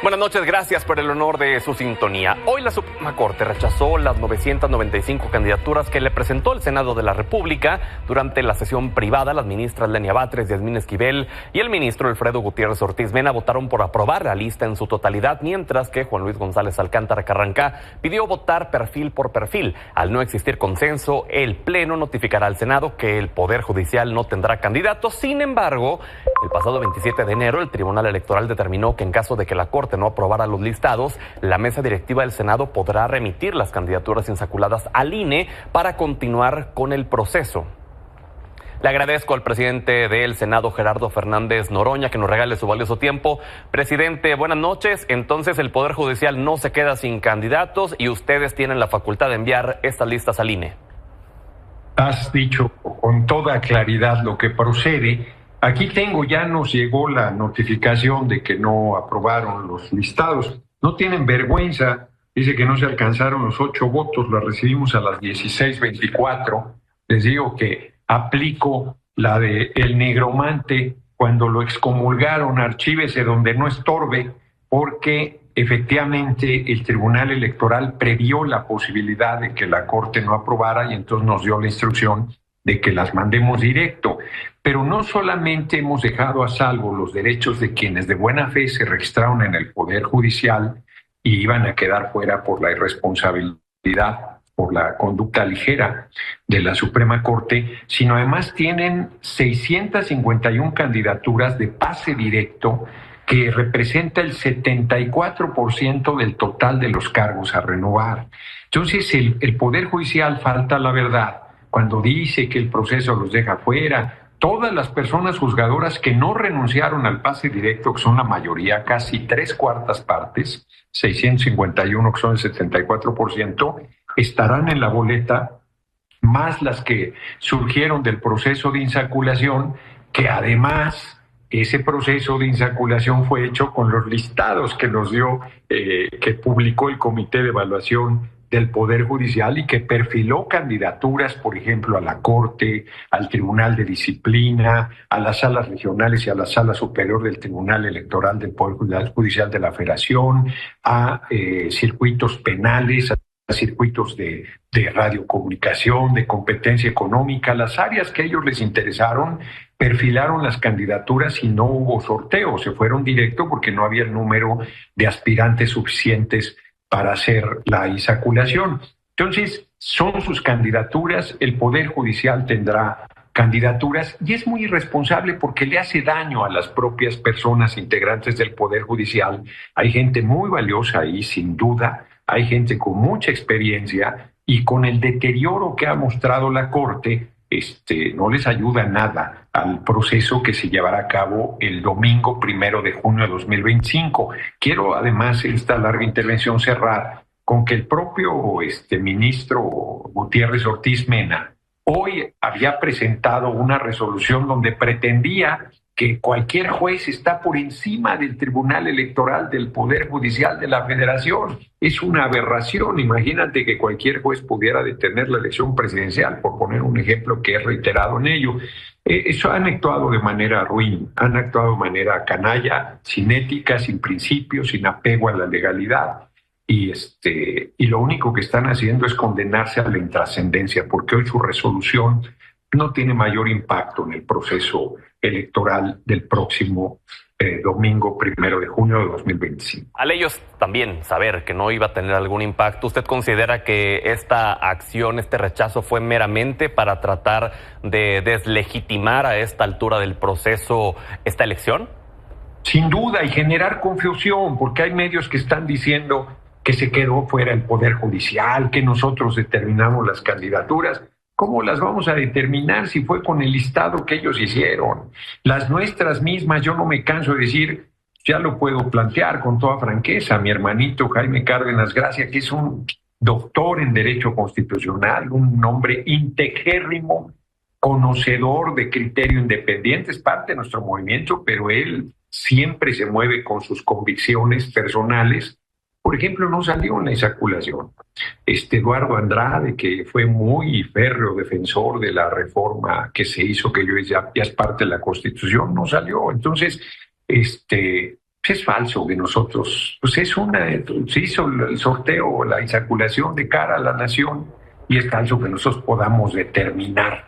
Buenas noches, gracias por el honor de su sintonía. Hoy la Suprema Corte rechazó las 995 candidaturas que le presentó el Senado de la República durante la sesión privada. Las ministras Lenia Batres, Yasmín Esquivel y el ministro Alfredo Gutiérrez Ortiz Mena votaron por aprobar la lista en su totalidad, mientras que Juan Luis González Alcántara Carranca pidió votar perfil por perfil. Al no existir consenso, el Pleno notificará al Senado que el Poder Judicial no tendrá candidatos. Sin embargo, el pasado 27 de enero, el Tribunal Electoral determinó que en caso de que la Corte no aprobara los listados, la mesa directiva del Senado podrá remitir las candidaturas insaculadas al INE para continuar con el proceso. Le agradezco al presidente del Senado, Gerardo Fernández Noroña, que nos regale su valioso tiempo. Presidente, buenas noches. Entonces, el Poder Judicial no se queda sin candidatos y ustedes tienen la facultad de enviar estas listas al INE. Has dicho con toda claridad lo que procede. Aquí ya nos llegó la notificación de que no aprobaron los listados. No tienen vergüenza. Dice que no se alcanzaron los 8 votos, la recibimos a las 16:24. Les digo que aplico la de el negromante cuando lo excomulgaron, archívese donde no estorbe, porque efectivamente el Tribunal Electoral previó la posibilidad de que la Corte no aprobara y entonces nos dio la instrucción de que las mandemos directo. Pero no solamente hemos dejado a salvo los derechos de quienes de buena fe se registraron en el Poder Judicial y iban a quedar fuera por la irresponsabilidad, por la conducta ligera de la Suprema Corte, sino además tienen 651 candidaturas de pase directo que representa el 74% del total de los cargos a renovar. Entonces el Poder Judicial falta la verdad cuando dice que el proceso los deja fuera. Todas las personas juzgadoras que no renunciaron al pase directo, que son la mayoría, casi 3/4 partes, 651, que son el 74%, estarán en la boleta, más las que surgieron del proceso de insaculación, que además ese proceso de insaculación fue hecho con los listados que nos dio, que publicó el Comité de Evaluación del Poder Judicial y que perfiló candidaturas, por ejemplo, a la Corte, al Tribunal de Disciplina, a las salas regionales y a la Sala Superior del Tribunal Electoral del Poder Judicial de la Federación, a circuitos penales, a circuitos de radiocomunicación, de competencia económica, las áreas que a ellos les interesaron, perfilaron las candidaturas y no hubo sorteo, se fueron directo porque no había el número de aspirantes suficientes para hacer la insaculación. Entonces, son sus candidaturas, el Poder Judicial tendrá candidaturas y es muy irresponsable porque le hace daño a las propias personas integrantes del Poder Judicial. Hay gente muy valiosa ahí, sin duda, hay gente con mucha experiencia y con el deterioro que ha mostrado la Corte, no les ayuda nada al proceso que se llevará a cabo el domingo 1 de junio de 2025. Quiero además esta larga intervención cerrar con que el propio ministro Gutiérrez Ortiz Mena hoy había presentado una resolución donde pretendía que cualquier juez está por encima del Tribunal Electoral del Poder Judicial de la Federación. Es una aberración. Imagínate que cualquier juez pudiera detener la elección presidencial, por poner un ejemplo que he reiterado en ello. Eso han actuado de manera ruin, han actuado de manera canalla, sin ética, sin principios, sin apego a la legalidad. Y lo único que están haciendo es condenarse a la intrascendencia, porque hoy su resolución no tiene mayor impacto en el proceso electoral del próximo domingo 1 de junio de 2025. Al ellos también saber que no iba a tener algún impacto, ¿usted considera que esta acción, este rechazo fue meramente para tratar de deslegitimar a esta altura del proceso esta elección? Sin duda, y generar confusión, porque hay medios que están diciendo que se quedó fuera el Poder Judicial, que nosotros determinamos las candidaturas. ¿Cómo las vamos a determinar si fue con el listado que ellos hicieron? Las nuestras mismas, yo no me canso de decir, ya lo puedo plantear con toda franqueza, mi hermanito Jaime Cárdenas Gracia, que es un doctor en Derecho Constitucional, un hombre integérrimo, conocedor de criterio independiente, es parte de nuestro movimiento, pero él siempre se mueve con sus convicciones personales. Por ejemplo, no salió en la insaculación. Eduardo Andrade, que fue muy férreo defensor de la reforma que se hizo, que ya es parte de la Constitución, no salió. Entonces, pues es falso que nosotros, pues se hizo el sorteo, la insaculación de cara a la nación, y es falso que nosotros podamos determinar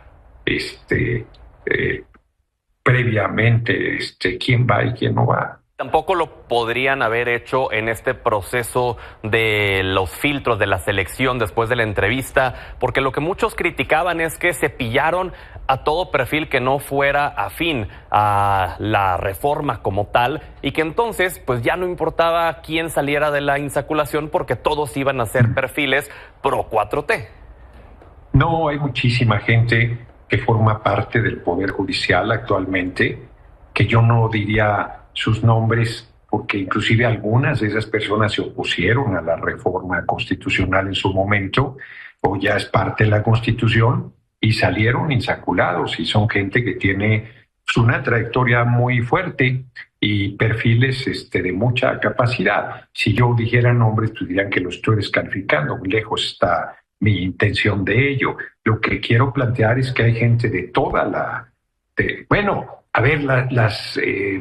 previamente quién va y quién no va. Tampoco lo podrían haber hecho en este proceso de los filtros de la selección después de la entrevista, porque lo que muchos criticaban es que se pillaron a todo perfil que no fuera afín a la reforma como tal, y que entonces pues ya no importaba quién saliera de la insaculación porque todos iban a ser perfiles pro 4T. No, hay muchísima gente que forma parte del Poder Judicial actualmente, que yo no diría sus nombres, porque inclusive algunas de esas personas se opusieron a la reforma constitucional en su momento, o ya es parte de la Constitución, y salieron insaculados, y son gente que tiene una trayectoria muy fuerte y perfiles de mucha capacidad. Si yo dijera nombres, pues dirían que lo estoy descalificando, lejos está mi intención de ello. Lo que quiero plantear es que hay gente de toda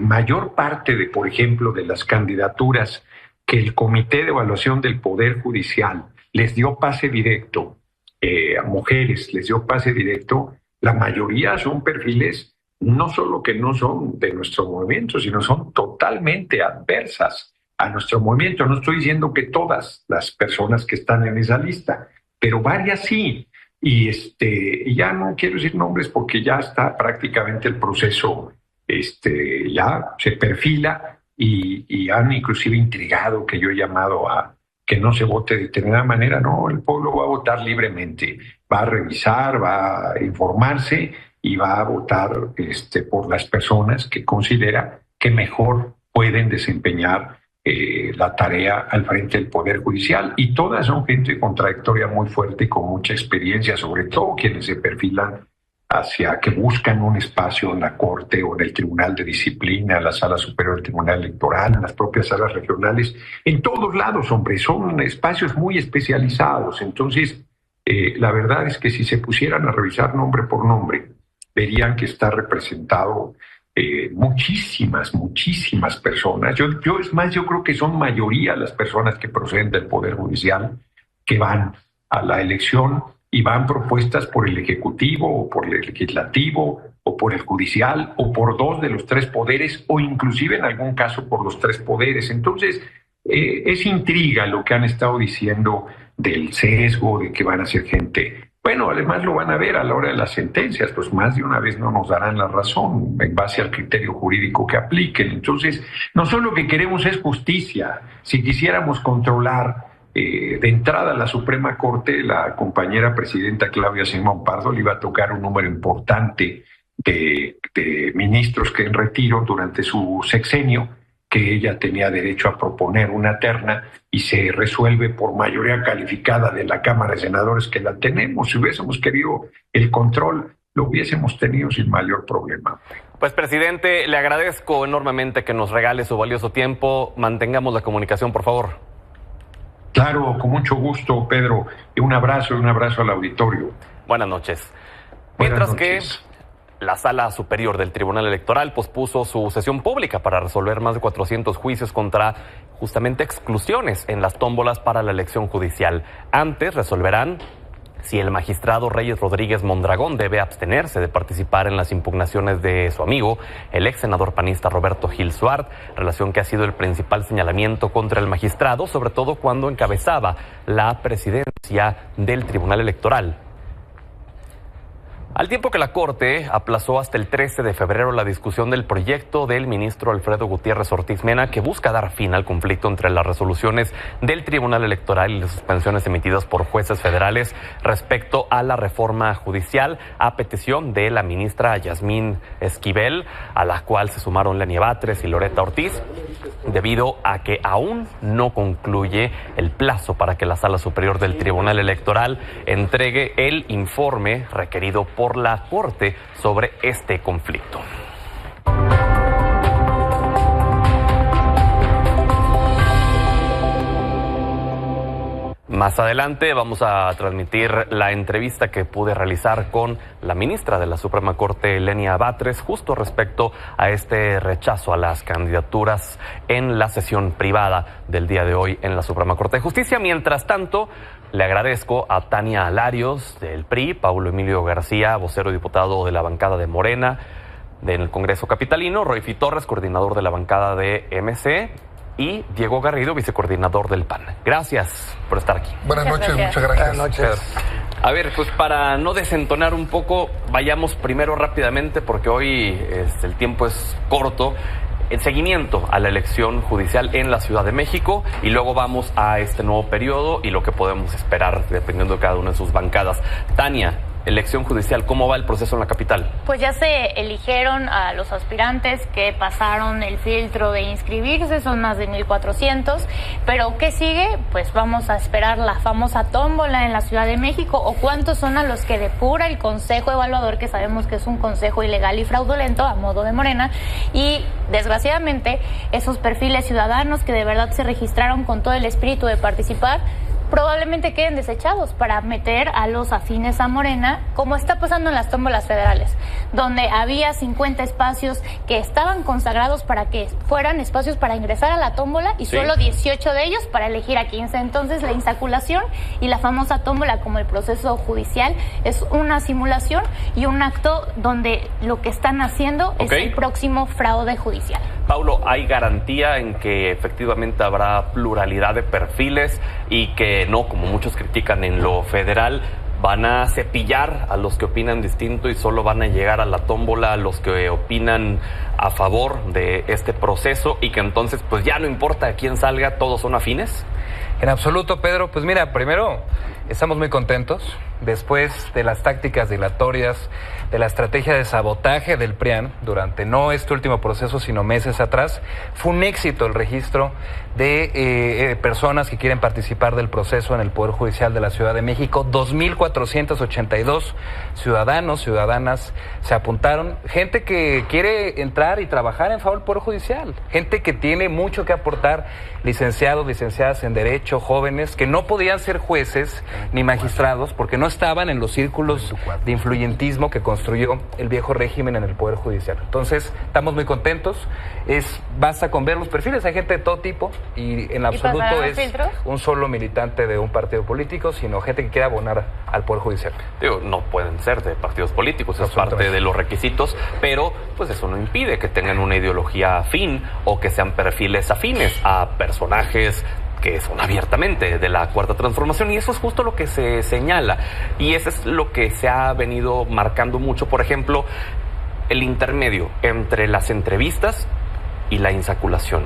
mayor parte de, por ejemplo, de las candidaturas que el Comité de Evaluación del Poder Judicial les dio pase directo, a mujeres les dio pase directo, la mayoría son perfiles no solo que no son de nuestro movimiento, sino son totalmente adversas a nuestro movimiento. No estoy diciendo que todas las personas que están en esa lista, pero varias sí. Y ya no quiero decir nombres porque ya está prácticamente el proceso, ya se perfila, y han inclusive intrigado que yo he llamado a que no se vote de determinada manera. No, el pueblo va a votar libremente, va a revisar, va a informarse y va a votar por las personas que considera que mejor pueden desempeñar la tarea al frente del Poder Judicial, y todas son gente con trayectoria muy fuerte y con mucha experiencia, sobre todo quienes se perfilan hacia que buscan un espacio en la Corte o en el Tribunal de Disciplina, en la Sala Superior del Tribunal Electoral, en las propias salas regionales, en todos lados, hombre, son espacios muy especializados. Entonces, la verdad es que si se pusieran a revisar nombre por nombre, verían que está representado muchísimas personas. Yo creo que son mayoría las personas que proceden del Poder Judicial que van a la elección, y van propuestas por el Ejecutivo o por el Legislativo o por el Judicial o por dos de los tres poderes, o inclusive en algún caso por los tres poderes. Entonces, es intriga lo que han estado diciendo del sesgo, de que van a ser gente. Bueno, además lo van a ver a la hora de las sentencias, pues más de una vez no nos darán la razón en base al criterio jurídico que apliquen. Entonces, nosotros lo que queremos es justicia. Si quisiéramos controlar de entrada a la Suprema Corte, la compañera presidenta Claudia Sheinbaum Pardo le iba a tocar un número importante de ministros que en retiro durante su sexenio, que ella tenía derecho a proponer una terna, y se resuelve por mayoría calificada de la Cámara de Senadores, que la tenemos. Si hubiésemos querido el control, lo hubiésemos tenido sin mayor problema. Pues, presidente, le agradezco enormemente que nos regale su valioso tiempo. Mantengamos la comunicación, por favor. Claro, con mucho gusto, Pedro. Un abrazo al auditorio. Buenas noches. Mientras que la Sala Superior del Tribunal Electoral pospuso su sesión pública para resolver más de 400 juicios contra justamente exclusiones en las tómbolas para la elección judicial. Antes resolverán si el magistrado Reyes Rodríguez Mondragón debe abstenerse de participar en las impugnaciones de su amigo, el ex senador panista Roberto Gil Suart, relación que ha sido el principal señalamiento contra el magistrado, sobre todo cuando encabezaba la presidencia del Tribunal Electoral. Al tiempo que la Corte aplazó hasta el 13 de febrero la discusión del proyecto del ministro Alfredo Gutiérrez Ortiz Mena, que busca dar fin al conflicto entre las resoluciones del Tribunal Electoral y las suspensiones emitidas por jueces federales respecto a la reforma judicial, a petición de la ministra Yasmín Esquivel, a la cual se sumaron Lenia Batres y Loretta Ortiz, debido a que aún no concluye el plazo para que la Sala Superior del Tribunal Electoral entregue el informe requerido por la Corte sobre este conflicto. Más adelante vamos a transmitir la entrevista que pude realizar con la ministra de la Suprema Corte, Lenia Batres, justo respecto a este rechazo a las candidaturas en la sesión privada del día de hoy en la Suprema Corte de Justicia. Mientras tanto, le agradezco a Tania Alarios del PRI, Paulo Emilio García, vocero y diputado de la bancada de Morena del Congreso Capitalino, Roifi Torres, coordinador de la bancada de MC, y Diego Garrido, vicecoordinador del PAN. Gracias por estar aquí. Muchas gracias. Buenas noches. A ver, pues para no desentonar un poco, vayamos primero rápidamente, porque hoy el tiempo es corto, el seguimiento a la elección judicial en la Ciudad de México, y luego vamos a este nuevo periodo y lo que podemos esperar dependiendo de cada una de sus bancadas. Tania, elección judicial, ¿cómo va el proceso en la capital? Pues ya se eligieron a los aspirantes que pasaron el filtro de inscribirse, son más de 1,400, pero ¿qué sigue? Pues vamos a esperar la famosa tómbola en la Ciudad de México, o cuántos son a los que depura el Consejo Evaluador, que sabemos que es un consejo ilegal y fraudulento a modo de Morena, y desgraciadamente esos perfiles ciudadanos que de verdad se registraron con todo el espíritu de participar, probablemente queden desechados para meter a los afines a Morena, como está pasando en las tómbolas federales, donde había 50 espacios que estaban consagrados para que fueran espacios para ingresar a la tómbola y solo 18 de ellos para elegir a 15. Entonces la insaculación y la famosa tómbola, como el proceso judicial, es una simulación y un acto donde lo que están haciendo es el próximo fraude judicial. Paulo, ¿hay garantía en que efectivamente habrá pluralidad de perfiles y que no, como muchos critican en lo federal, van a cepillar a los que opinan distinto y solo van a llegar a la tómbola a los que opinan a favor de este proceso, y que entonces pues ya no importa quién salga, todos son afines? En absoluto, Pedro. Pues mira, primero, estamos muy contentos. Después de las tácticas dilatorias, de la estrategia de sabotaje del PRIAN durante no este último proceso, sino meses atrás, fue un éxito el registro de personas que quieren participar del proceso en el Poder Judicial de la Ciudad de México. 2,482 ciudadanos, ciudadanas se apuntaron. Gente que quiere entrar y trabajar en favor del Poder Judicial. Gente que tiene mucho que aportar, licenciados, licenciadas en Derecho, jóvenes que no podían ser jueces ni magistrados porque no estaban en los círculos de influyentismo que construyó el viejo régimen en el Poder Judicial. Entonces, estamos muy contentos. Basta con ver los perfiles, hay gente de todo tipo, y en absoluto es un solo militante de un partido político, sino gente que quiere abonar al Poder Judicial. Digo, no pueden ser de partidos políticos, es parte de los requisitos, pero pues eso no impide que tengan una ideología afín o que sean perfiles afines a personajes que son abiertamente de la Cuarta Transformación, y eso es justo lo que se señala, y eso es lo que se ha venido marcando mucho. Por ejemplo, el intermedio entre las entrevistas y la insaculación,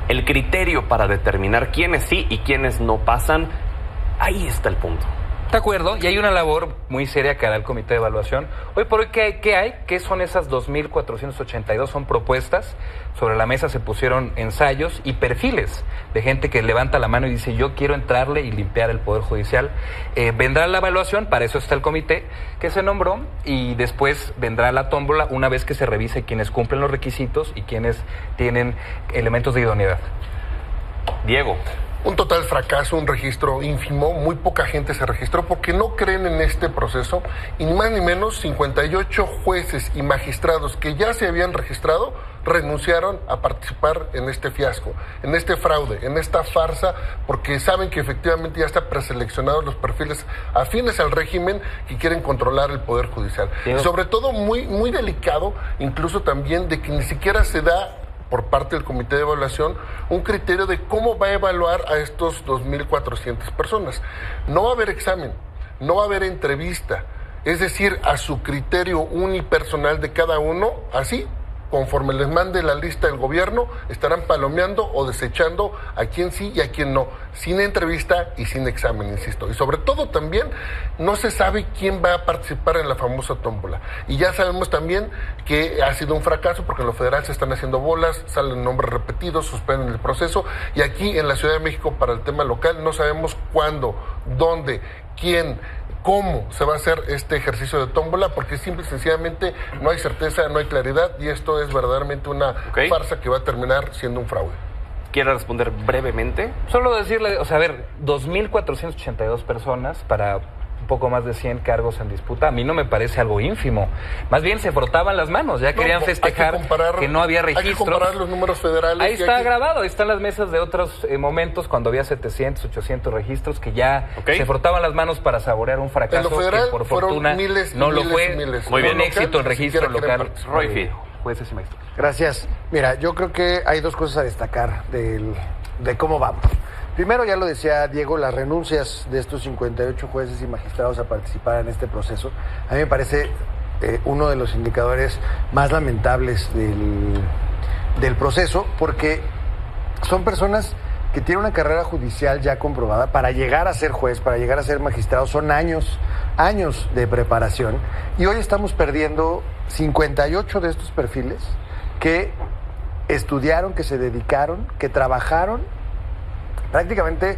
el criterio para determinar quiénes sí y quiénes no pasan, ahí está el punto. De acuerdo, y hay una labor muy seria que hará el Comité de Evaluación. Hoy por hoy, ¿qué hay? ¿Qué son esas 2,482? Son propuestas. Sobre la mesa se pusieron ensayos y perfiles de gente que levanta la mano y dice: yo quiero entrarle y limpiar el Poder Judicial. Vendrá la evaluación, para eso está el comité que se nombró, y después vendrá la tómbola una vez que se revise quienes cumplen los requisitos y quienes tienen elementos de idoneidad. Diego. Un total fracaso, un registro ínfimo, muy poca gente se registró porque no creen en este proceso, y ni más ni menos 58 jueces y magistrados que ya se habían registrado renunciaron a participar en este fiasco, en este fraude, en esta farsa, porque saben que efectivamente ya están preseleccionados los perfiles afines al régimen que quieren controlar el Poder Judicial. Y sobre todo muy, muy delicado, incluso también de que ni siquiera se da por parte del Comité de Evaluación un criterio de cómo va a evaluar a estos 2,400 personas. No va a haber examen, no va a haber entrevista, es decir, a su criterio unipersonal de cada uno, así, conforme les mande la lista del gobierno, estarán palomeando o desechando a quien sí y a quien no, sin entrevista y sin examen, insisto. Y sobre todo también no se sabe quién va a participar en la famosa tómbola. Y ya sabemos también que ha sido un fracaso porque en lo federal se están haciendo bolas, salen nombres repetidos, suspenden el proceso, y aquí en la Ciudad de México para el tema local no sabemos cuándo, dónde, quién, cómo se va a hacer este ejercicio de tómbola, porque simple y sencillamente no hay certeza, no hay claridad, y esto es verdaderamente una farsa que va a terminar siendo un fraude. quiera responder brevemente. Solo decirle, o sea, a ver, 2.482 personas para un poco más de 100 cargos en disputa. A mí no me parece algo ínfimo. Más bien se frotaban las manos, ya querían festejar que no había registros. Hay que comparar los números federales. Ahí está grabado, ahí están las mesas de otros momentos cuando había 700, 800 registros que ya se frotaban las manos para saborear un fracaso en lo federal, que por fortuna miles, no lo fue. Muy bien, éxito el registro local. Roy Fi. Jueces y maestros. Gracias. Mira, yo creo que hay dos cosas a destacar de cómo vamos. Primero, ya lo decía Diego, las renuncias de estos 58 jueces y magistrados a participar en este proceso, a mí me parece uno de los indicadores más lamentables del proceso, porque son personas que tienen una carrera judicial ya comprobada. Para llegar a ser juez, para llegar a ser magistrado, son años de preparación, y hoy estamos perdiendo 58 de estos perfiles que estudiaron, que se dedicaron, que trabajaron prácticamente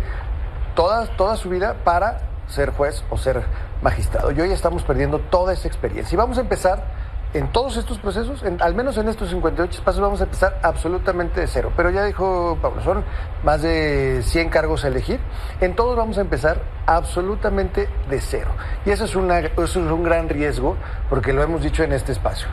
toda su vida para ser juez o ser magistrado. Y hoy estamos perdiendo toda esa experiencia. Y vamos a empezar en todos estos procesos, al menos en estos 58 espacios, vamos a empezar absolutamente de cero. Pero ya dijo Pablo, son más de 100 cargos a elegir. En todos vamos a empezar absolutamente de cero. Y eso es un gran riesgo, porque lo hemos dicho en este espacio.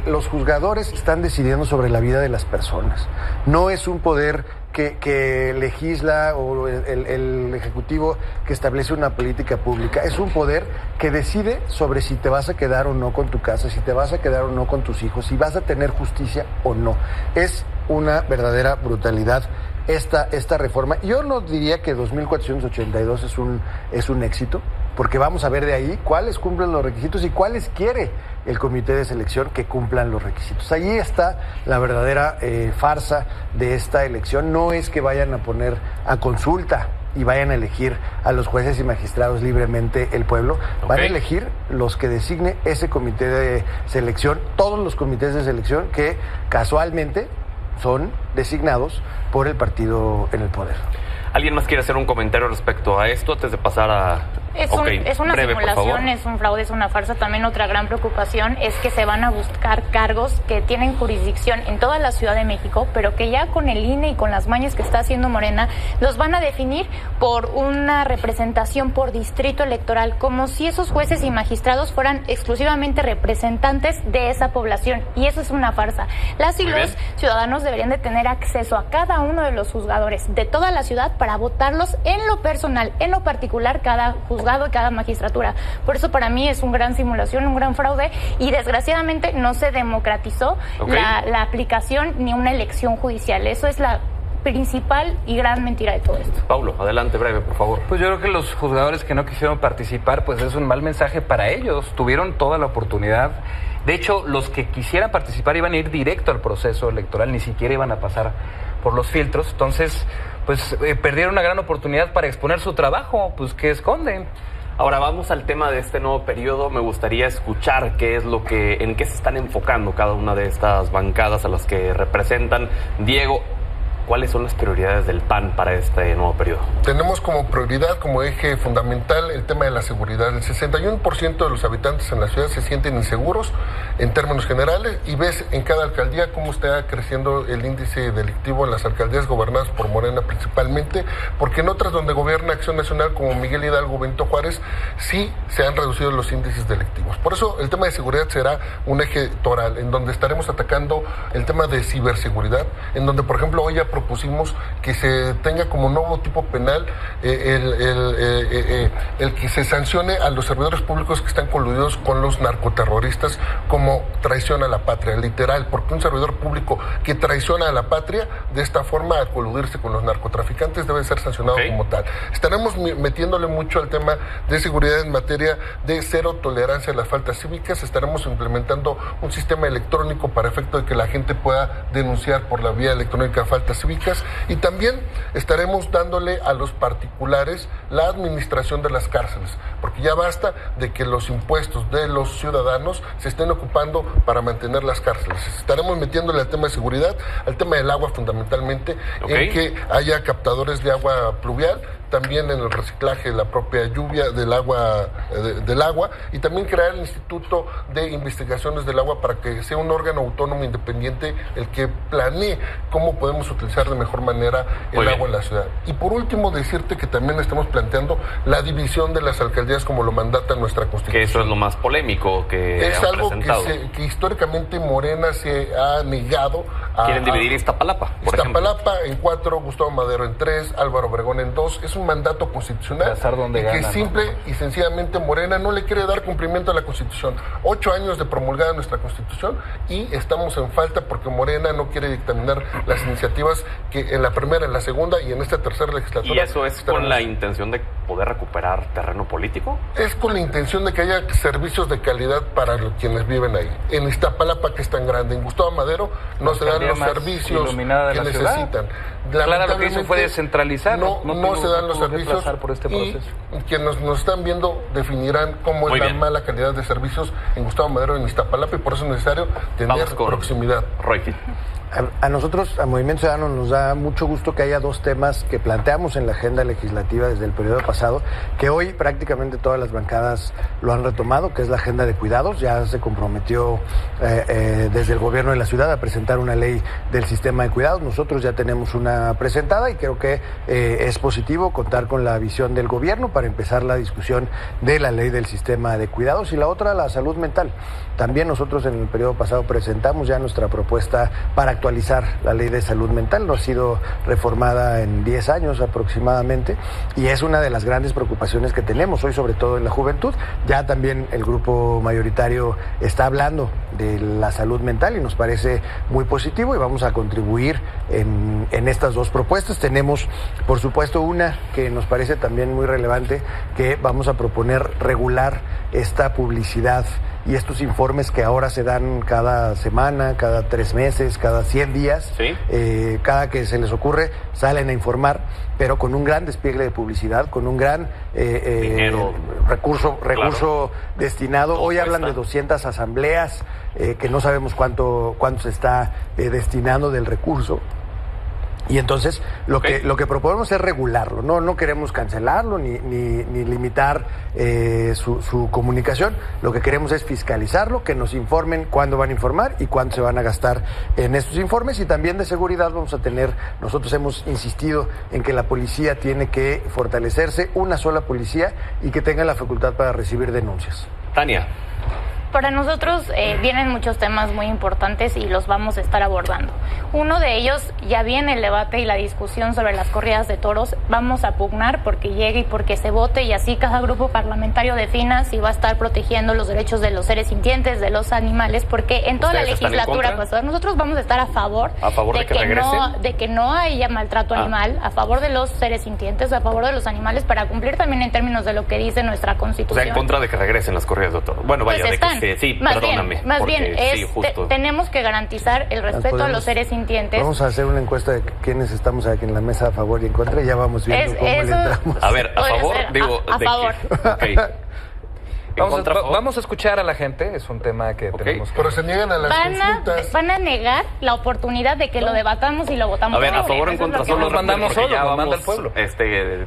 Los juzgadores están decidiendo sobre la vida de las personas. No es un poder que legisla, o el Ejecutivo que establece una política pública. Es un poder que decide sobre si te vas a quedar o no con tu casa, si te vas a quedar o no con tus hijos, si vas a tener justicia o no. Es una verdadera brutalidad esta reforma. Yo no diría que 2.482 es un éxito, porque vamos a ver de ahí cuáles cumplen los requisitos y cuáles quiere el comité de selección que cumplan los requisitos. Allí está la verdadera farsa de esta elección. No es que vayan a poner a consulta y vayan a elegir a los jueces y magistrados libremente el pueblo. Van a elegir los que designe ese comité de selección, todos los comités de selección que casualmente son designados por el partido en el poder. ¿Alguien más quiere hacer un comentario respecto a esto antes de pasar a...? Es una breve, simulación, es un fraude, es una farsa. También otra gran preocupación es que se van a buscar cargos que tienen jurisdicción en toda la Ciudad de México, pero que ya con el INE y con las mañas que está haciendo Morena, los van a definir por una representación por distrito electoral, como si esos jueces y magistrados fueran exclusivamente representantes de esa población. Y eso es una farsa. Las y los ciudadanos deberían de tener acceso a cada uno de los juzgadores de toda la ciudad para votarlos en lo personal, en lo particular, cada juzgado y cada magistratura. Por eso para mí es una gran simulación, un gran fraude, y desgraciadamente no se democratizó la aplicación ni una elección judicial. Eso es la principal y gran mentira de todo esto. Paulo, adelante, breve, por favor. Pues yo creo que los juzgadores que no quisieron participar, pues es un mal mensaje para ellos. Tuvieron toda la oportunidad. De hecho, los que quisieran participar iban a ir directo al proceso electoral, ni siquiera iban a pasar por los filtros. Entonces, pues perdieron una gran oportunidad para exponer su trabajo, pues que esconden. Ahora vamos al tema de este nuevo periodo. Me gustaría escuchar en qué se están enfocando cada una de estas bancadas a las que representan. Diego, ¿cuáles son las prioridades del PAN para este nuevo periodo? Tenemos como prioridad, como eje fundamental, el tema de la seguridad. El 61% de los habitantes en la ciudad se sienten inseguros en términos generales, y ves en cada alcaldía cómo está creciendo el índice delictivo en las alcaldías gobernadas por Morena principalmente, porque en otras donde gobierna Acción Nacional, como Miguel Hidalgo, Benito Juárez, sí se han reducido los índices delictivos. Por eso el tema de seguridad será un eje toral, en donde estaremos atacando el tema de ciberseguridad, en donde, por ejemplo, hoy ya propusimos que se tenga como nuevo tipo penal el que se sancione a los servidores públicos que están coludidos con los narcoterroristas como traición a la patria, literal, porque un servidor público que traiciona a la patria de esta forma a coludirse con los narcotraficantes debe ser sancionado como tal. Estaremos metiéndole mucho al tema de seguridad en materia de cero tolerancia a las faltas cívicas. Estaremos implementando un sistema electrónico para efecto de que la gente pueda denunciar por la vía electrónica faltas cívicas, y también estaremos dándole a los particulares la administración de las cárceles, porque ya basta de que los impuestos de los ciudadanos se estén ocupando para mantener las cárceles. Estaremos metiéndole al tema de seguridad, al tema del agua fundamentalmente, en que haya captadores de agua pluvial también en el reciclaje de la propia lluvia, del agua, y también crear el Instituto de Investigaciones del Agua para que sea un órgano autónomo independiente el que planee cómo podemos utilizar de mejor manera el agua en la ciudad. Y por último, decirte que también estamos planteando la división de las alcaldías como lo mandata nuestra Constitución. Que eso es lo más polémico que es han algo presentado. que históricamente Morena se ha negado a... Quieren dividir Iztapalapa, por Iztapalapa en 4, Gustavo Madero en 3, Álvaro Obregón en 2. Es un mandato constitucional que simple y sencillamente Morena no le quiere dar cumplimiento a la Constitución. 8 años de promulgada nuestra Constitución y estamos en falta porque Morena no quiere dictaminar las iniciativas que en la primera, en la segunda y en esta tercera legislatura... ¿Y eso es con la intención de poder recuperar terreno político? Es con la intención de que haya servicios de calidad para quienes viven ahí. En Iztapalapa, que es tan grande, en Gustavo Madero no se dan los servicios que necesitan. Claro, lo que hizo fue descentralizar. No se dan los servicios por este proceso. Y quienes nos están viendo definirán cómo es la mala calidad de servicios en Gustavo Madero, en Iztapalapa, y por eso es necesario tener proximidad. Roy. A nosotros, a Movimiento Ciudadano, nos da mucho gusto que haya 2 temas que planteamos en la agenda legislativa desde el periodo pasado, que hoy prácticamente todas las bancadas lo han retomado, que es la agenda de cuidados. Ya se comprometió desde el gobierno de la ciudad a presentar una ley del sistema de cuidados. Nosotros ya tenemos una presentada y creo que es positivo contar con la visión del gobierno para empezar la discusión de la ley del sistema de cuidados. Y la otra, la salud mental. También nosotros en el periodo pasado presentamos ya nuestra propuesta para actualizar la ley de salud mental. No ha sido reformada en 10 años aproximadamente y es una de las grandes preocupaciones que tenemos hoy, sobre todo en la juventud. Ya también el grupo mayoritario está hablando de la salud mental y nos parece muy positivo y vamos a contribuir en estas 2 propuestas. Tenemos, por supuesto, una que nos parece también muy relevante, que vamos a proponer regular esta publicidad y estos informes que ahora se dan cada semana, cada 3 meses, cada 100 días, ¿sí? Cada que se les ocurre salen a informar, pero con un gran despliegue de publicidad, con un gran recurso destinado. Hoy hablan de 200 asambleas, que no sabemos cuánto se está destinando del recurso. Y entonces lo que proponemos es regularlo, no queremos cancelarlo ni limitar su comunicación. Lo que queremos es fiscalizarlo, que nos informen cuándo van a informar y cuánto se van a gastar en estos informes. Y también de seguridad vamos a tener, nosotros hemos insistido en que la policía tiene que fortalecerse, una sola policía, y que tenga la facultad para recibir denuncias. Tania. Para nosotros vienen muchos temas muy importantes y los vamos a estar abordando. Uno de ellos, ya viene el debate y la discusión sobre las corridas de toros. Vamos a pugnar porque llegue y porque se vote, y así cada grupo parlamentario defina si va a estar protegiendo los derechos de los seres sintientes, de los animales, porque en toda la legislatura pasada nosotros vamos a estar a favor de que no haya maltrato animal, a favor de los seres sintientes, a favor de los animales, para cumplir también en términos de lo que dice nuestra Constitución. O sea, en contra de que regresen las corridas de toros. Bueno, vaya, pues sí, más perdóname. Bien, tenemos que garantizar el respeto a los seres sintientes. Vamos a hacer una encuesta de quiénes estamos aquí en la mesa a favor y en contra, y ya vamos viendo cómo le entramos. A ver, a favor, a favor. Okay. Vamos a escuchar a la gente, es un tema que tenemos que... Pero se niegan a las consultas. Van a negar la oportunidad de que lo debatamos y lo votamos. A ver, a favor o en contra, solo nos mandamos solo, ya manda el pueblo.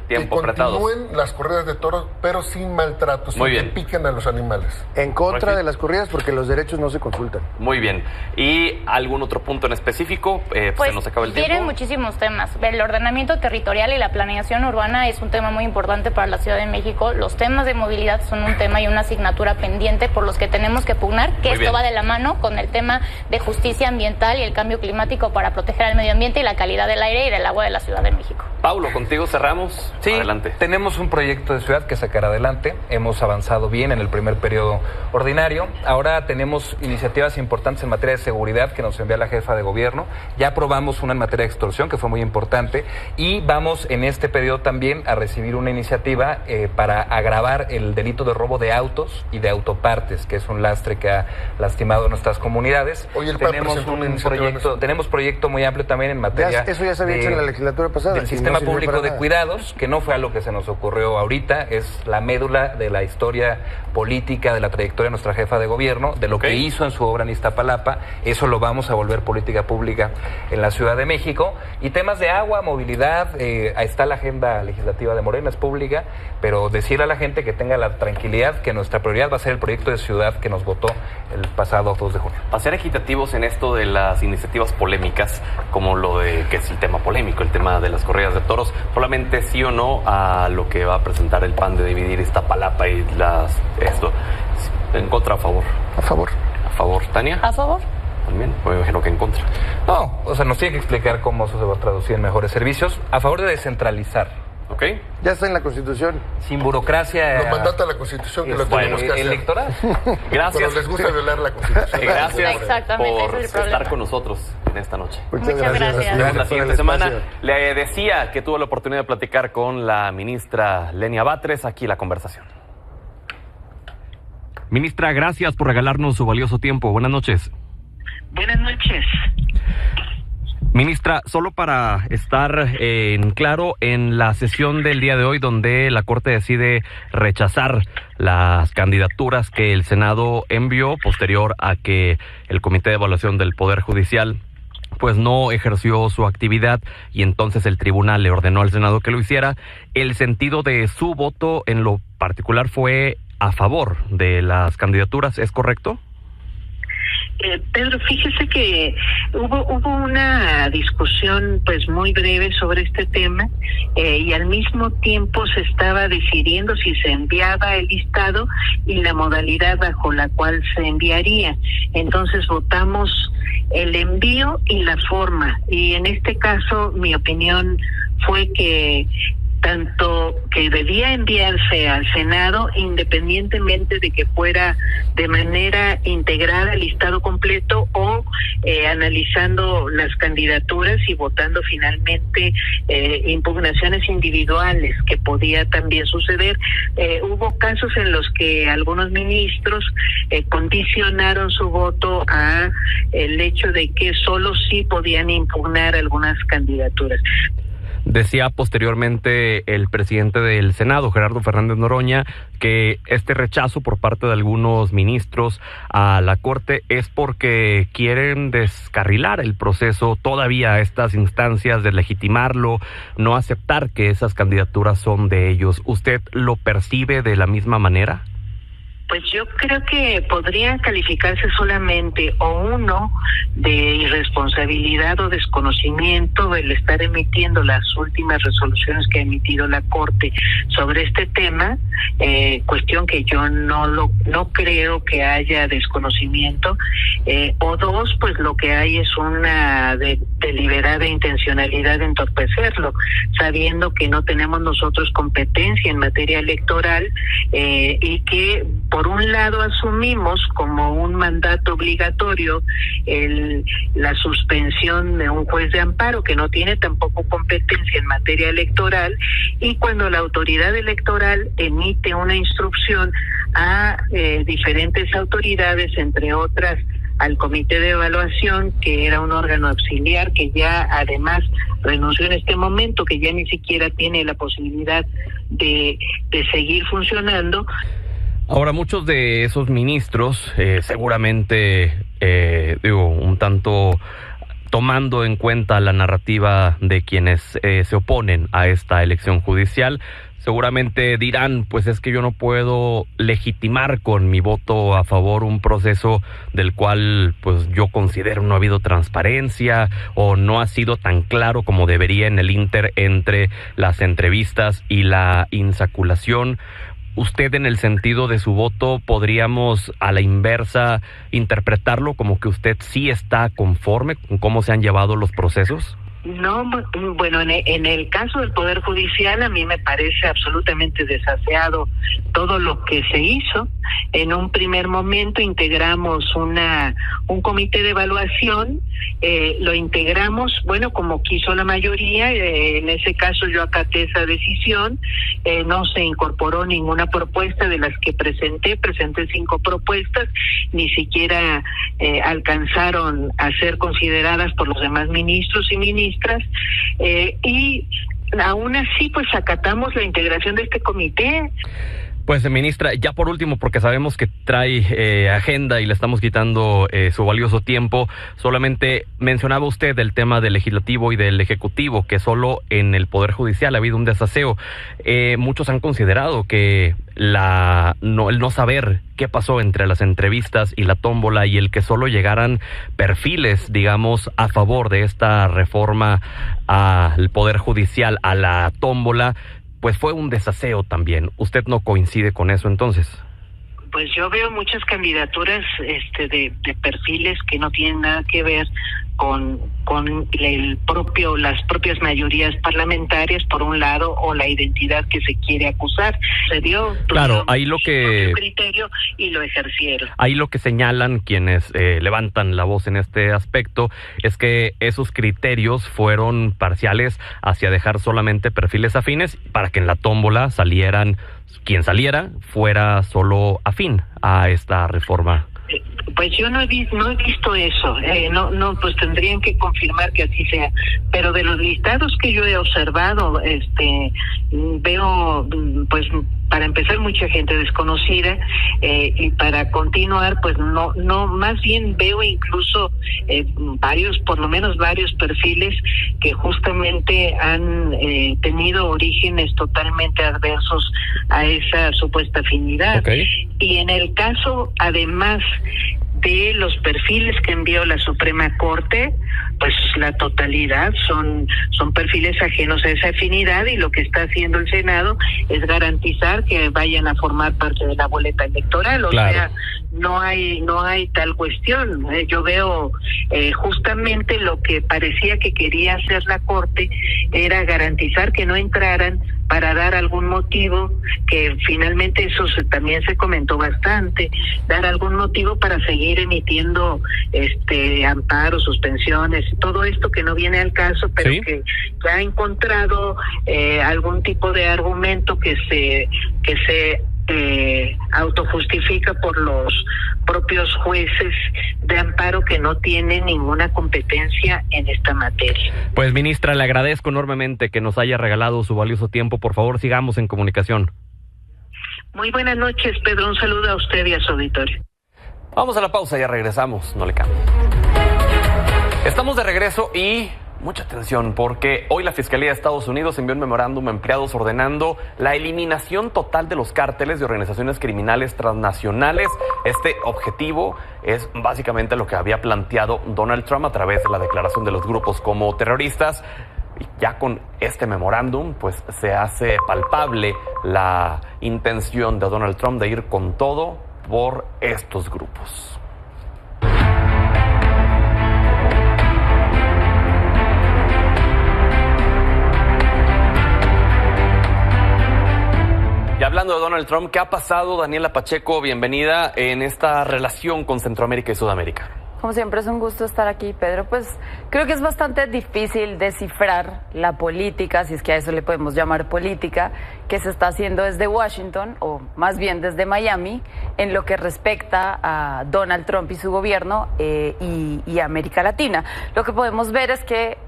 Tiempo apretado. Que continúen las corridas de toros, pero sin maltrato, sin que piquen a los animales. En contra de las corridas, porque los derechos no se consultan. Muy bien. ¿Y algún otro punto en específico? Pues se nos acaba el tiempo. Tienen muchísimos temas. El ordenamiento territorial y la planeación urbana es un tema muy importante para la Ciudad de México. Los temas de movilidad son un tema y una asignatura pendiente por los que tenemos que pugnar, que esto va de la mano con el tema de justicia ambiental y el cambio climático para proteger al medio ambiente y la calidad del aire y del agua de la Ciudad de México. Paulo, contigo cerramos. Sí, adelante. Tenemos un proyecto de ciudad que sacar adelante. Hemos avanzado bien en el primer periodo ordinario. Ahora tenemos iniciativas importantes en materia de seguridad que nos envía la jefa de gobierno. Ya aprobamos una en materia de extorsión, que fue muy importante. Y vamos en este periodo también a recibir una iniciativa para agravar el delito de robo de autos y de autopartes, que es un lastre que ha lastimado a nuestras comunidades. Tenemos tenemos proyecto muy amplio también en materia eso ya se había hecho en la legislatura pasada. Del sistema sistema sirvió público para de nada. cuidados, que no fue algo que se nos ocurrió ahorita, es la médula de la historia política, de la trayectoria de nuestra jefa de gobierno, de lo que hizo en su obra en Iztapalapa. Eso lo vamos a volver política pública en la Ciudad de México. Y temas de agua, movilidad, ahí está la agenda legislativa de Morena, es pública, pero decirle a la gente que tenga la tranquilidad que nuestra prioridad va a ser el proyecto de ciudad que nos votó el pasado 2 de junio. A ser equitativos en esto de las iniciativas polémicas, como lo de que es el tema polémico, el tema de las corridas de toros, solamente sí o no a lo que va a presentar el PAN de dividir Iztapalapa y esto. ¿En contra o a favor? A favor. ¿A favor, Tania? ¿A favor? También, pues me imagino que en contra. No, o sea, nos tiene que explicar cómo eso se va a traducir en mejores servicios, a favor de descentralizar. ¿Ok? Ya está en la Constitución. Sin burocracia Lo mandata la Constitución que lo tenemos que hacer. electoral. Gracias. Pero les gusta violar la Constitución. Gracias Exactamente, por ese es el problema. estar con nosotros en esta noche. Muchas gracias. Nos vemos la por el siguiente semana. espacio. Le decía que tuvo la oportunidad de platicar con la ministra Lenia Batres. Aquí la conversación. Ministra, gracias por regalarnos su valioso tiempo. Buenas noches. Buenas noches. Ministra, solo para estar en claro, en la sesión del día de hoy donde la Corte decide rechazar las candidaturas que el Senado envió posterior a que el Comité de Evaluación del Poder Judicial pues no ejerció su actividad y entonces el tribunal le ordenó al Senado que lo hiciera, el sentido de su voto en lo particular fue a favor de las candidaturas, ¿es correcto? Pedro, fíjese que hubo una discusión pues muy breve sobre este tema y al mismo tiempo se estaba decidiendo si se enviaba el listado y la modalidad bajo la cual se enviaría. Entonces votamos el envío y la forma, y en este caso mi opinión fue que tanto que debía enviarse al Senado independientemente de que fuera de manera integrada el listado completo o analizando las candidaturas y votando finalmente impugnaciones individuales, que podía también suceder. Hubo casos en los que algunos ministros condicionaron su voto a el hecho de que solo sí podían impugnar algunas candidaturas. Decía posteriormente el presidente del Senado, Gerardo Fernández Noroña, que este rechazo por parte de algunos ministros a la Corte es porque quieren descarrilar el proceso todavía a estas instancias, deslegitimarlo, no aceptar que esas candidaturas son de ellos. ¿Usted lo percibe de la misma manera? Pues yo creo que podría calificarse solamente o uno de irresponsabilidad o desconocimiento el estar emitiendo las últimas resoluciones que ha emitido la Corte sobre este tema, cuestión que yo no creo que haya desconocimiento, o dos, pues lo que hay es una deliberada intencionalidad de entorpecerlo, sabiendo que no tenemos nosotros competencia en materia electoral y que por un lado asumimos como un mandato obligatorio la suspensión de un juez de amparo que no tiene tampoco competencia en materia electoral, y cuando la autoridad electoral emite una instrucción a diferentes autoridades, entre otras al Comité de Evaluación, que era un órgano auxiliar que ya además renunció en este momento, que ya ni siquiera tiene la posibilidad de seguir funcionando. Ahora, muchos de esos ministros, seguramente, un tanto tomando en cuenta la narrativa de quienes se oponen a esta elección judicial, seguramente dirán, pues es que yo no puedo legitimar con mi voto a favor un proceso del cual pues yo considero no ha habido transparencia o no ha sido tan claro como debería en el ínter entre las entrevistas y la insaculación. ¿Usted, en el sentido de su voto, podríamos a la inversa interpretarlo como que usted sí está conforme con cómo se han llevado los procesos? No, bueno, en el caso del Poder Judicial a mí me parece absolutamente desaseado todo lo que se hizo. En un primer momento integramos un comité de evaluación, lo integramos, bueno, como quiso la mayoría, en ese caso yo acaté esa decisión, no se incorporó ninguna propuesta de las que presenté 5 propuestas, ni siquiera alcanzaron a ser consideradas por los demás ministros y ministras, y aún así, pues acatamos la integración de este comité. Pues, ministra, ya por último, porque sabemos que trae agenda y le estamos quitando su valioso tiempo, solamente mencionaba usted el tema del legislativo y del ejecutivo, que solo en el Poder Judicial ha habido un desaseo. Muchos han considerado que el no saber qué pasó entre las entrevistas y la tómbola y el que solo llegaran perfiles, digamos, a favor de esta reforma al Poder Judicial, a la tómbola, pues fue un desaseo también. ¿Usted no coincide con eso entonces? Pues yo veo muchas candidaturas de perfiles que no tienen nada que ver con las propias mayorías parlamentarias, por un lado, o la identidad que se quiere acusar. Se dio claro, ahí lo que criterio y lo ejercieron. Ahí lo que señalan quienes levantan la voz en este aspecto es que esos criterios fueron parciales hacia dejar solamente perfiles afines para que en la tómbola quien saliera fuera solo afín a esta reforma. Pues yo no he visto eso, no, pues tendrían que confirmar que así sea, pero de los listados que yo he observado, veo, pues para empezar, mucha gente desconocida, y para continuar, pues no, más bien veo incluso por lo menos varios perfiles que justamente han tenido orígenes totalmente adversos a esa supuesta afinidad. Okay. Y en el caso, además de los perfiles que envió la Suprema Corte, pues la totalidad son perfiles ajenos a esa afinidad, y lo que está haciendo el Senado es garantizar que vayan a formar parte de la boleta electoral. O sea, no hay tal cuestión. Yo veo justamente lo que parecía que quería hacer la Corte era garantizar que no entraran, para dar algún motivo, que finalmente eso también se comentó bastante, dar algún motivo para seguir emitiendo amparos, suspensiones, todo esto que no viene al caso, pero ¿sí? Que ya ha encontrado algún tipo de argumento que se autojustifica por los propios jueces de amparo, que no tienen ninguna competencia en esta materia. Pues, ministra, le agradezco enormemente que nos haya regalado su valioso tiempo. Por favor, sigamos en comunicación. Muy buenas noches, Pedro. Un saludo a usted y a su auditorio. Vamos a la pausa, ya regresamos. No le cambie. Estamos de regreso y mucha atención, porque hoy la Fiscalía de Estados Unidos envió un memorándum a empleados ordenando la eliminación total de los cárteles de organizaciones criminales transnacionales. Este objetivo es básicamente lo que había planteado Donald Trump a través de la declaración de los grupos como terroristas. Y ya con este memorándum, pues se hace palpable la intención de Donald Trump de ir con todo por estos grupos. Y hablando de Donald Trump, ¿qué ha pasado, Daniela Pacheco? Bienvenida en esta relación con Centroamérica y Sudamérica. Como siempre es un gusto estar aquí, Pedro. Pues creo que es bastante difícil descifrar la política, si es que a eso le podemos llamar política, que se está haciendo desde Washington, o más bien desde Miami, en lo que respecta a Donald Trump y su gobierno y América Latina. Lo que podemos ver es que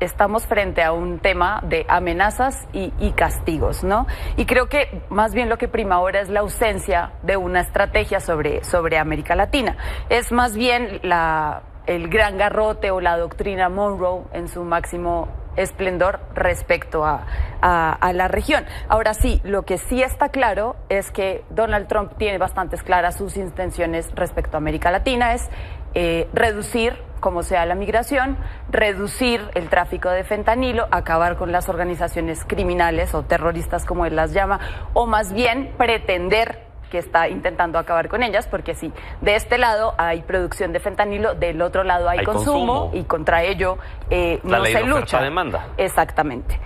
estamos frente a un tema de amenazas y castigos, ¿no? Y creo que más bien lo que prima ahora es la ausencia de una estrategia sobre América Latina. Es más bien el gran garrote o la doctrina Monroe en su máximo esplendor respecto a la región. Ahora sí, lo que sí está claro es que Donald Trump tiene bastantes claras sus intenciones respecto a América Latina, es reducir como sea la migración, reducir el tráfico de fentanilo, acabar con las organizaciones criminales o terroristas como él las llama, o más bien pretender que está intentando acabar con ellas, porque sí, de este lado hay producción de fentanilo, del otro lado hay consumo, y contra ello no se lucha. Demanda. Exactamente.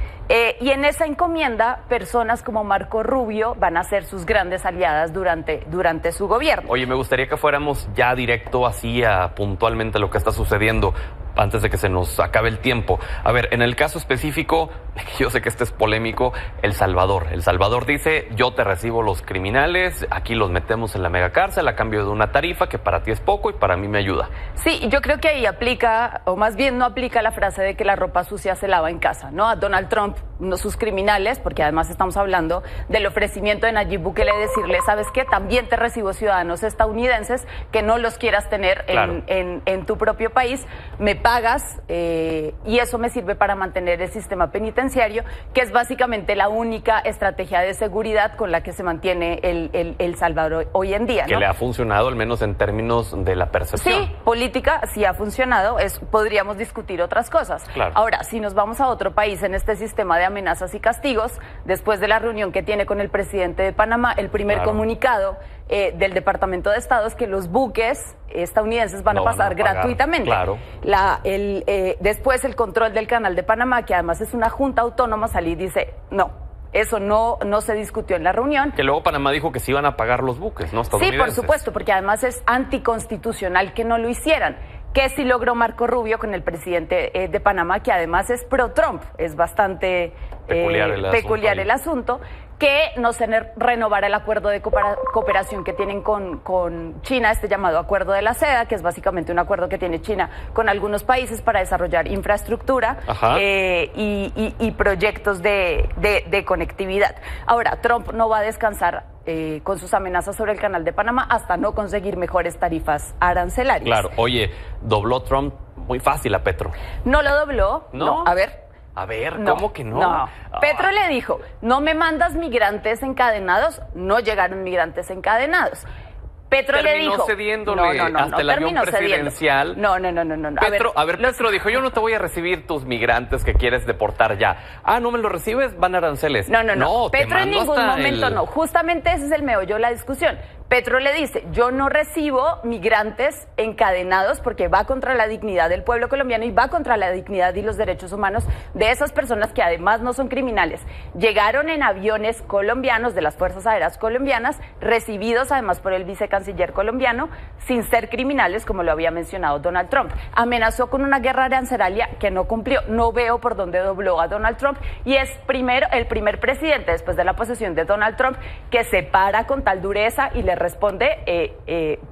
Y en esa encomienda, personas como Marco Rubio van a ser sus grandes aliadas durante su gobierno. Oye, me gustaría que fuéramos ya directo así a puntualmente lo que está sucediendo antes de que se nos acabe el tiempo. A ver, en el caso específico, yo sé que este es polémico, El Salvador. El Salvador dice, yo te recibo los criminales, aquí los metemos en la megacárcel a cambio de una tarifa que para ti es poco y para mí me ayuda. Sí, yo creo que ahí aplica, o más bien no aplica la frase de que la ropa sucia se lava en casa, ¿no? A Donald Trump, no sus criminales, porque además estamos hablando del ofrecimiento de Nayib Bukele de decirle, ¿sabes qué? También te recibo ciudadanos estadounidenses que no los quieras tener Claro. en tu propio país, me pagas y eso me sirve para mantener el sistema penitenciario, que es básicamente la única estrategia de seguridad con la que se mantiene el Salvador hoy en día, Que ¿no? le ha funcionado, al menos en términos de la percepción. Sí, política sí ha funcionado, podríamos discutir otras cosas. Claro. Ahora, si nos vamos a otro país en este sistema de amenazas y castigos, después de la reunión que tiene con el presidente de Panamá, el primer Claro. comunicado del Departamento de Estado es que los buques estadounidenses van No a van a pasar pagar, gratuitamente. claro. Después el control del canal de Panamá, que además es una junta autónoma, salí y dice, no, eso no se discutió en la reunión. Que luego Panamá dijo que sí iban a pagar los buques, ¿no? Sí, por Estadounidenses. supuesto, porque además es anticonstitucional que no lo hicieran. ¿Qué sí logró Marco Rubio con el presidente de Panamá, que además es pro-Trump? Es bastante peculiar el asunto ahí. que no se renovara el acuerdo de cooperación que tienen con China, este llamado Acuerdo de la Seda, que es básicamente un acuerdo que tiene China con algunos países para desarrollar infraestructura y proyectos de conectividad. Ahora, Trump no va a descansar con sus amenazas sobre el canal de Panamá hasta no conseguir mejores tarifas arancelarias. Claro, oye, dobló Trump muy fácil a Petro. No lo dobló. ¿No? A ver. A ver, No, ¿cómo que no? No. Petro le dijo, no me mandas migrantes encadenados, no llegaron migrantes encadenados. Petro le Terminó dijo... cediéndole hasta el avión terminó cediendo. presidencial. No. Petro dijo, yo no te voy a recibir tus migrantes que quieres deportar ya. Ah, ¿no me los recibes? Van aranceles. No. te Petro en mando ningún hasta momento no. Justamente ese es el meollo de la discusión. Petro le dice, yo no recibo migrantes encadenados porque va contra la dignidad del pueblo colombiano y va contra la dignidad y los derechos humanos de esas personas que además no son criminales. Llegaron en aviones colombianos de las Fuerzas Aéreas colombianas, recibidos además por el vicecanciller colombiano, sin ser criminales, como lo había mencionado Donald Trump. Amenazó con una guerra arancelaria que no cumplió. No veo por dónde dobló a Donald Trump y es el primer presidente después de la posesión de Donald Trump que se para con tal dureza y le responde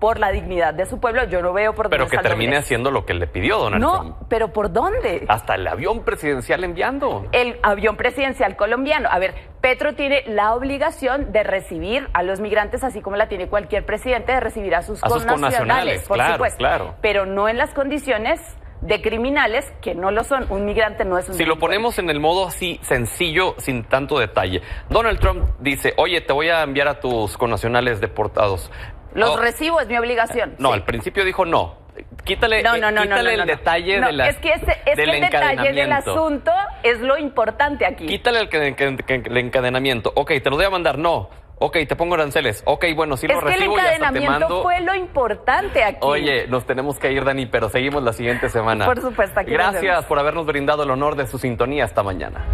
por la dignidad de su pueblo. Yo no veo por dónde. Pero que está el termine doblez. haciendo lo que le pidió Donald Trump. No, pero ¿por dónde? Hasta el avión presidencial enviando. El avión presidencial colombiano. A ver, Petro tiene la obligación de recibir a los migrantes, así como la tiene cualquier presidente, de recibir a sus connacionales, por claro, supuesto. claro. Pero no en las condiciones de criminales que no lo son. Un migrante no es un Si lo delincuente. ponemos en el modo así sencillo, sin tanto detalle. Donald Trump dice, oye, te voy a enviar a tus connacionales deportados. Los Oh, recibo, es mi obligación. No, Sí. al principio dijo no. Quítale, No, quítale el detalle de la, es que el detalle del asunto es lo importante aquí. Quítale el encadenamiento. Ok, te lo voy a mandar. No. Ok, te pongo aranceles. Ok, bueno, sí Es lo que el recibo y hasta te encadenamiento mando. fue lo importante aquí. Oye, nos tenemos que ir, Dani, pero seguimos la siguiente semana. Por supuesto, aquí nos Gracias vemos. por habernos brindado el honor de su sintonía. Hasta mañana.